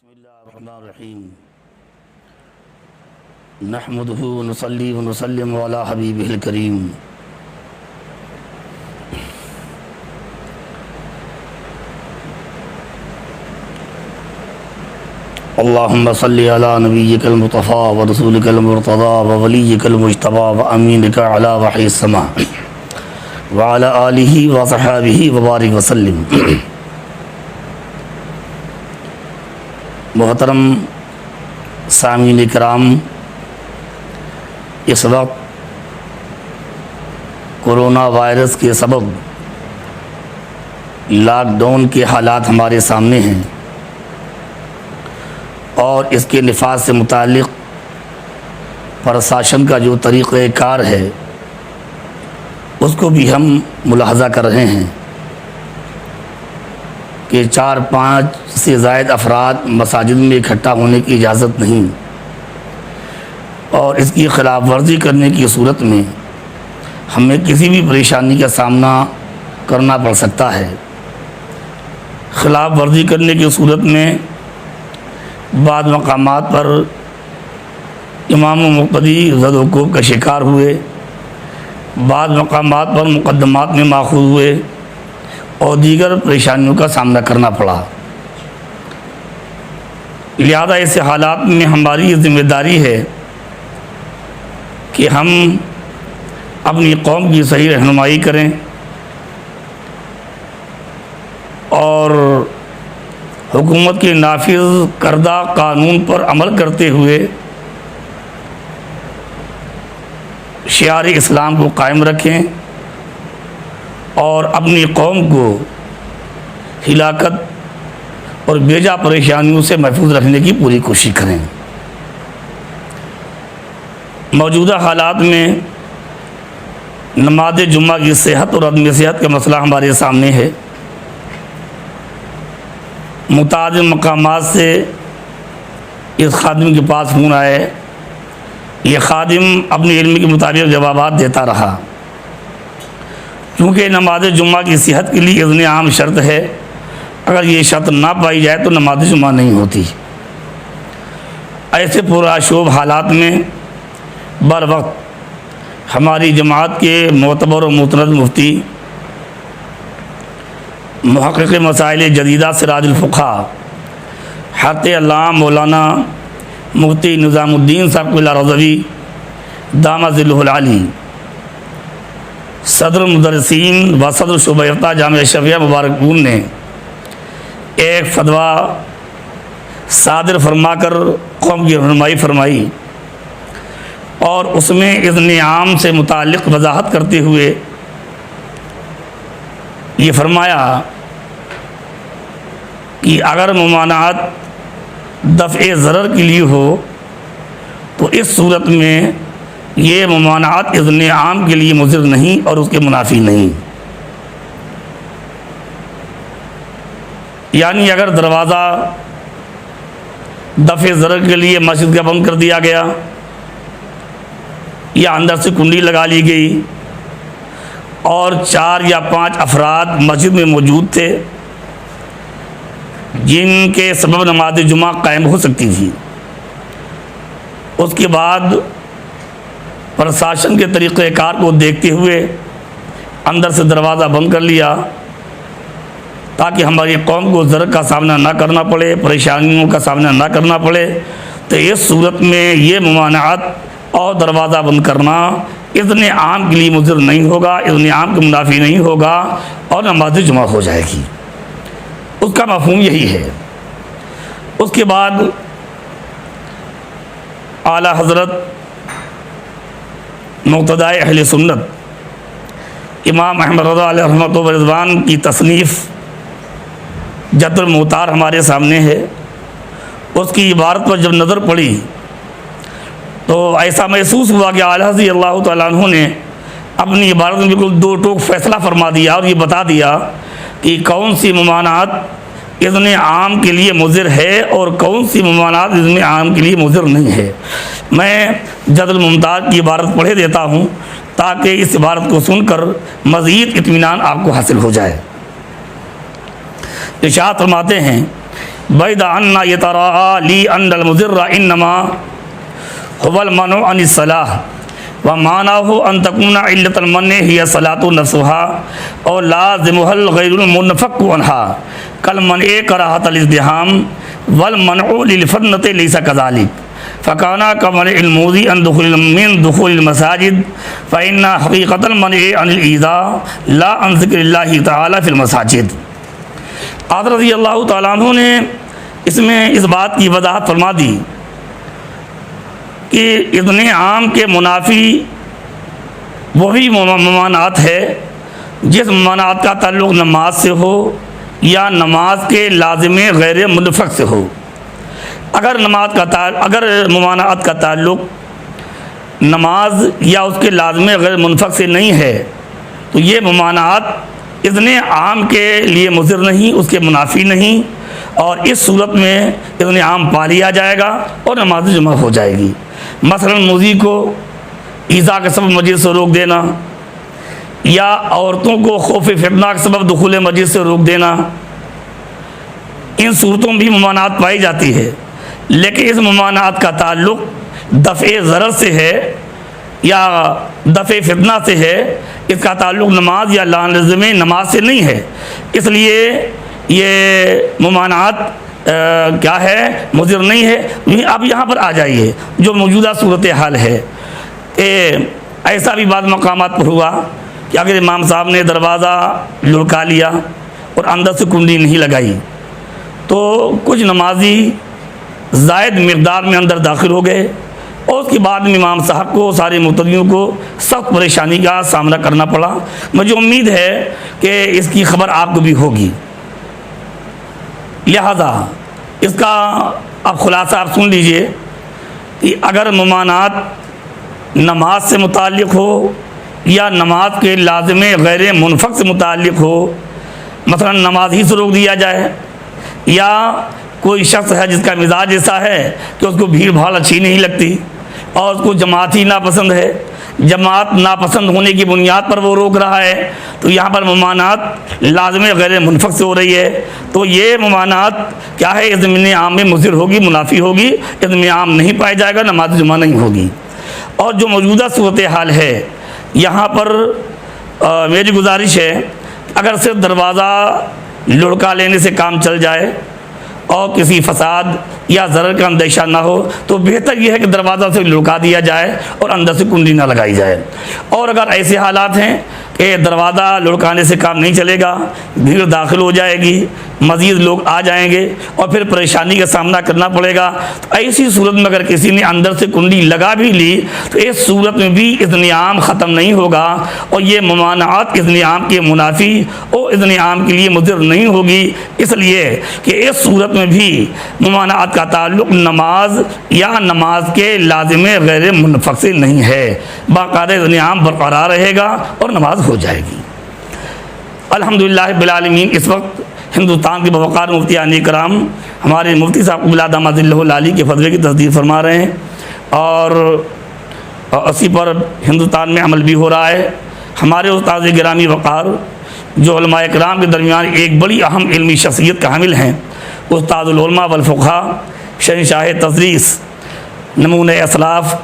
बिस्मिल्लाहिर्रहमानिर्रहीम नहमदुहु व नुसल्ली व नुसल्लिमु अला हबीबिहिल करीम। अल्लाहुम्मा सल्लि अला नबिय्यिकल मुस्तफ़ा व रसूलिकल मुर्तज़ा व वलिय्यिकल मुज्तबा व अमीनिका अला वहीस समा व अला आलिहि व सहाबिहि व बारिक व सल्लिम। मोहतरम सामीन कराम, इस वक्त कोरोना वायरस के सबब लॉकडाउन के हालात हमारे सामने हैं और इसके निफाज से मुताल्लिक़ प्रशासन का जो तरीक़ेकार है उसको भी हम मुलाहज़ा कर रहे हैं कि 4-5 से ज़ायद अफराद मसाजिद में इकट्ठा होने की इजाज़त नहीं और इसकी ख़िलाफ़ वर्जी करने की सूरत में हमें किसी भी परेशानी का सामना करना पड़ सकता है। ख़िलाफ़ वर्जी करने की सूरत में बाद मकामात पर इमाम मुक़्तदी ज़द-ओ-वक़ूफ़ का शिकार हुए, बाद मकामात पर मुक़द्दमात में माख़ूज़ हुए और दीगर परेशानियों का सामना करना पड़ा। लिहाजा ऐसे हालात में हमारी ये ज़िम्मेदारी है कि हम अपनी कौम की सही रहनुमाई करें और हुकूमत के नाफिज़ करदा कानून पर अमल करते हुए शियार इस्लाम को कायम रखें और अपनी कौम को हिलाकत और बेजा परेशानियों से महफूज रखने की पूरी कोशिश करें। मौजूदा हालात में नमाज जुम्मा की सेहत और अदम सेहत का मसला हमारे सामने है। मुतादिद मकामात से इस खादिम के पास फ़ोन आए, ये खादिम अपने इल्म के मुताबिक जवाबात देता रहा। क्योंकि नमाज जुम्मा की सेहत के लिए इज़्न आम शर्त है, अगर ये शर्त ना पाई जाए तो नमाज जुम्मा नहीं होती। ऐसे पुरशोभ हालात में बर वक्त हमारी जमात के मोतबर और मुतनद मुफ्ती मुहक़्क़िक़ मसाइल जदीदा सिराजुल फ़ुक़हा हक़ अल्लाह मौलाना मुफ्ती निज़ामुद्दीन साहब रज़वी दामद ज़िल्लुहुल आली सदर मुदर्रिसीन व सदर शुबा जामिया शफ़िया मुबारकपुर ने एक फतवा सादिर फरमाकर कौम की रहनुमाई फरमाई और उसमें इज़्न आम से मुताल्लिक़ वजाहत करते हुए ये फरमाया कि अगर मुमानात दफ़े ज़रर के लिए हो तो इस सूरत में ये मुमानात इज़्न आम के लिए मुज़िर नहीं और उसके मुनाफी नहीं। यानी अगर दरवाज़ा दफ़े ज़रर के लिए मस्जिद का बंद कर दिया गया या अंदर से कुंडी लगा ली गई और 4 या 5 अफराद मस्जिद में मौजूद थे जिनके सबब नमाज जुमा कायम हो सकती थी, उसके बाद प्रशासन के तरीक़ेकार को देखते हुए अंदर से दरवाज़ा बंद कर लिया ताकि हमारी कौम को ज़र का सामना ना करना पड़े, परेशानियों का सामना ना करना पड़े। तो इस सूरत में ये मुमानात और दरवाज़ा बंद करना इज़्न आम के लिए मुज़िर नहीं होगा, इज़्न आम के मुनाफी नहीं होगा और नमाज जुमा हो जाएगी। उसका मफ़हूम यही है। उसके बाद आला हज़रत मुक़्तदाए अहले सुन्नत इमाम अहमद रज़ा अलैहि रहमत व रिज़वान की तसनीफ़ जद्दुल मुख़्तार हमारे सामने है। उसकी इबारत पर जब नज़र पड़ी तो ऐसा महसूस हुआ कि आला हज़रत अल्लाह तआला अन्हु ने अपनी इबारत में बिल्कुल दो टोक फ़ैसला फरमा दिया और ये बता दिया कि कौन सी मुमानात इज़्न आम के लिए मुज़िर है और कौन सी मुमानात इज़्न आम के लिए मुज़िर नहीं है। मैं जद्दुल मुमताज़ की इबारत पढ़े देता हूँ ताकि इस इबारत को सुनकर मज़ीद इत्मीनान आपको हासिल हो जाए। इरशाद फरमाते हैं बैदा अन्ना यतरा ली अन्नल मुज़िर्रा इन्नमा हुवल मनु अनिस सलाह व मानाहु अन तकुना इल्लतल मन्नि हिया सलातु नफ्सुहा और लाज़िमुहल गैरुल मुनफ़क़ु अन्हा कल मनए कराहतल इज़्दिहाम वल मनउ लिल फन्नति लैसा कज़ालिक फ़काना कमन इल्मूज़ी अन दुख़ूलिल मसाजिद फ़इन्ना हक़ीक़तल मनए अनिल ईज़ा ला अन ज़िक्रिल्लाहि तआला फ़िल मसाजिद। हज़रत रज़ियल्लाहु तआला अन्हु ने इसमें इस बात की वज़ाहत फरमा दी कि इज़्ने आम के मुनाफी वही ममानात है जिस ममानात का ताल्लुक़ नमाज से हो या नमाज के लाज़िमे गैर मुनफ़क़ से हो। अगर अगर ममानात का ताल्लुक़ नमाज या उसके लाज़िमे गैर मुनफ़क़ से नहीं है तो ये ममानात इज़्ने आम के लिए मुज़िर नहीं, उसके मुनाफी नहीं, और इस सूरत में इज़्ने आम पा लिया जाएगा और नमाज जुमा हो जाएगी। मसलन मुज़ी को ईज़ा के सबब मस्जिद से रोक देना या औरतों को खौफ फितना के सबब दुखूल मस्जिद से रोक देना, इन सूरतों में भी ममानात पाई जाती है। लेकिन इस ममानात का ताल्लुक़ दफ़े ज़रर से है या दफ़े फितना से है, इसका ताल्लुक़ नमाज या लाज़िम नमाज से नहीं है। इसलिए ये ममानात क्या है, मुज़िर नहीं है। अब यहाँ पर आ जाइए, जो मौजूदा सूरत हाल है ऐसा भी बाद मकामात पर हुआ कि अगर इमाम साहब ने दरवाज़ा लुढ़का लिया और अंदर से कुंडी नहीं लगाई तो कुछ नमाजी ज़ायद मिक़दार में अंदर दाखिल हो गए और उसके बाद में इमाम साहब को, सारे मुक़्तदियों को सख्त परेशानी का सामना करना पड़ा। मुझे उम्मीद है कि इसकी खबर आपको भी होगी। लिहाजा इसका अब खुलासा आप सुन लीजिए कि अगर ममानात नमाज से मुताल्लिक़ हो या नमाज के लाज़िमे गैर मुनफ़क़ से मुताल्लिक़ हो, मसलन नमाज ही से रोक दिया जाए या कोई शख्स है जिसका मिजाज ऐसा है कि उसको भीड़ भाड़ अच्छी नहीं लगती और उसको जमात ही नापसंद है, जमात नापसंद होने की बुनियाद पर वो रोक रहा है, तो यहाँ पर ममानात लाज़िमे गैर मुनफ़क़ से हो रही है। तो ये ममानात क्या है, इज़्ने आम में मुज़िर होगी, मुनाफी होगी, इज़्ने आम नहीं पाया जाएगा, नमाज जुमा नहीं होगी। और जो मौजूदा सूरत हाल है यहाँ पर मेरी गुजारिश है, अगर सिर्फ दरवाज़ा लुढ़का लेने से काम चल जाए और किसी फसाद या ज़रर का अंदेशा ना हो तो बेहतर यह है कि दरवाज़ा से लुढ़का दिया जाए और अंदर से कुंडी ना लगाई जाए। और अगर ऐसे हालात हैं कि दरवाज़ा लुढ़काने से काम नहीं चलेगा, भीड़ दाखिल हो जाएगी, मज़ीद लोग आ जाएंगे और फिर परेशानी का सामना करना पड़ेगा, तो ऐसी सूरत में अगर किसी ने अंदर से कुंडी लगा भी ली तो इस सूरत में भी इज़्ने आम ख़त्म नहीं होगा और ये ममानात इज़्ने आम के मुनाफी और इज़्ने आम के लिए मुज़िर नहीं होगी। इसलिए कि इस सूरत में भी ममानात का ताल्लुक़ नमाज या नमाज के लाज़िमे गैर मुनफ़क़ से नहीं है, बाक़ायदा इज़्ने आम बरक़रार रहेगा और नमाज हो जाएगी। अल्हम्दुलिल्लाह बिल आलमीन। इस वक्त हिंदुस्तान के बवक़ार मुफ्ती आने कराम हमारे मुफ्ती साहब क़ुबला दामदिल्लहुल आली के फतवे की तस्दीक़ फरमा रहे हैं और इसी पर हिंदुस्तान में अमल भी हो रहा है। हमारे उस्ताद गिरामी वक़ार जो उलमाए किराम के दरमियान एक बड़ी अहम इल्मी शख्सियत का हामिल हैं, उस्तादुल उलमा वल फ़ुक़हा शहंशाह तदरीस नमूने असलाफ़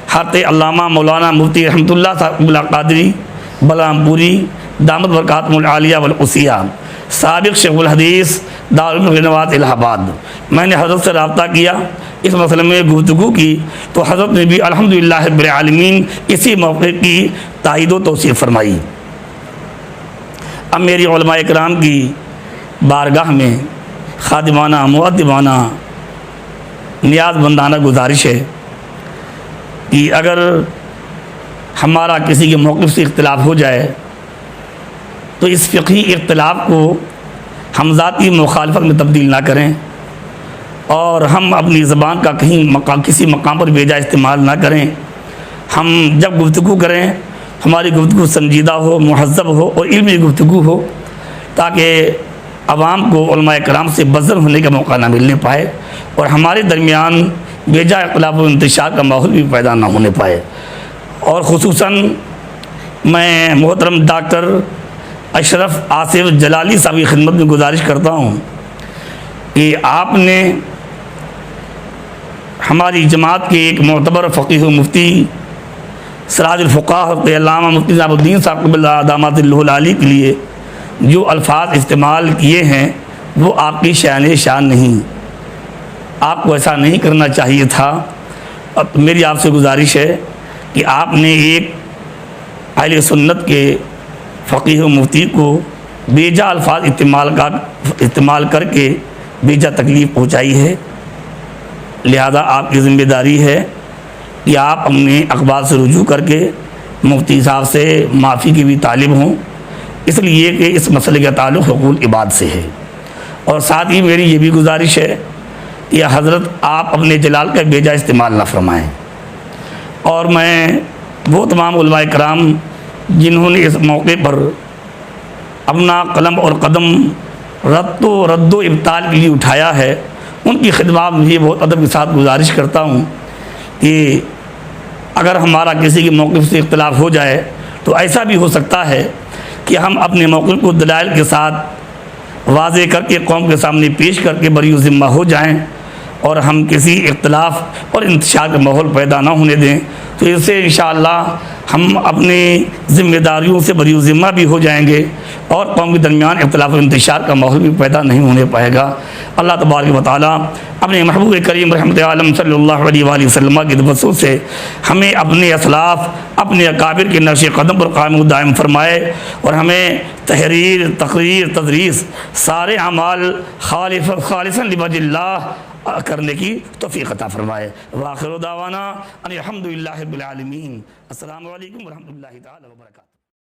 हज़रत अल्लामा मौलाना मुफ्ती रहमतुल्लाह साहब क़ादरी बलरामपुरी दामत बरकातुहुल आलिया वल उसिया साबिक़ शेखुल हदीस दारुल ग़िनवात इलाहाबाद। मैंने हज़रत से रब्ता किया, इस मसले में गुफ्तगू की तो हज़रत ने भी अल्हम्दुलिल्लाह रब्बिल आलमीन इसी मौक़े की तायीद व तौसीक़ फरमाई। अब मेरी उलमाए किराम की बारगाह में खादिमाना मुअद्दिबाना नियाज़मंदाना गुजारिश है कि अगर हमारा किसी के मौक़िफ़ से इख्तिलाफ़ हो जाए तो इस फ़िक़ही इख्तिलाफ़ को हम ज़ाती मुखालफत में तब्दील ना करें और हम अपनी ज़बान का कहीं किसी मकाम पर बेजा इस्तेमाल ना करें। हम जब गुफ्तगू करें हमारी गुफ्तगू संजीदा हो, मुहज़्ज़ब हो और इल्मी गुफ्तगू हो, ताकि आवाम को उलमाए किराम से बज़र होने का मौका ना मिलने पाए और हमारे दरमियान बेजा इख्तिलाफ़ व इंतशार का माहौल भी पैदा ना होने पाए। और ख़ुसूसन मैं मोहतरम डॉक्टर अशरफ आसिफ जलाली साहब की खिदमत में गुजारिश करता हूँ कि आपने हमारी जमात के एक मोतबर फ़क़ीह व मुफ्ती सिराजुल फ़ुक़ाह के अल्लामा मुफ्ती निज़ामुद्दीन साहब दामतुल्लाह अली के लिए जो अल्फाज इस्तेमाल किए हैं वो आपकी शान शान नहीं, आपको ऐसा नहीं करना चाहिए था। अब मेरी आपसे गुजारिश है कि आपने एक अहले सुन्नत के फ़क़ीह व मुफ्ती को बेजा अल्फाज इस्तेमाल करके बेजा तकलीफ़ पहुँचाई है। लिहाजा आपकी ज़िम्मेदारी है कि आप अपने अखबार से रुजू करके मुफ्ती साहब से माफ़ी की भी तालिब हों, इसलिए कि इस मसले का ताल्लुक़ हुकूक़ुल इबाद से है। और साथ ही मेरी ये भी गुजारिश है कि हज़रत आप अपने जलाल का बेजा इस्तेमाल न फरमाएँ। और मैं वो तमाम उलमाए कराम जिन्होंने इस मौके पर अपना कलम और कदम रद्दो इब्ताल के लिए उठाया है, उनकी खिदमत में ये बहुत अदब के साथ गुजारिश करता हूँ कि अगर हमारा किसी के मौक़िफ़ से इख्तिलाफ़ हो जाए तो ऐसा भी हो सकता है कि हम अपने मौक़िफ़ को दलाइल के साथ वाज़े करके कौम के सामने पेश करके बरी ज़िम्मा हो जाएं और हम किसी इख्तिलाफ़ और इंतशार का माहौल पैदा ना होने दें। तो इससे इंशाअल्लाह हम अपनी ज़िम्मेदारियों से बरी ज़िम्मा भी हो जाएंगे और कौम के दरमियान इख्तिलाफ़ और इंतशार का माहौल भी पैदा नहीं होने पाएगा। अल्लाह तबारक व तआला अपने महबूब करीम रहमत आलम सल्लल्लाहु अलैहि वसल्लम के वसूल से हमें अपने असलाफ़, अपने अकाबिर के नक्श कदम पर कायम दायम फरमाए और हमें तहरीर, तक़रीर, तदरीस सारे अमाल खालिसन लिवजिल्लाह करने की तौफ़ीक़ अता फरमाए। व आखिरु दावाना अनिल हम्दुलिल्लाहि रब्बिल आलमीन। अस्सलामु अलैकुम व रहमतुल्लाहि तआला व बरकातुहू।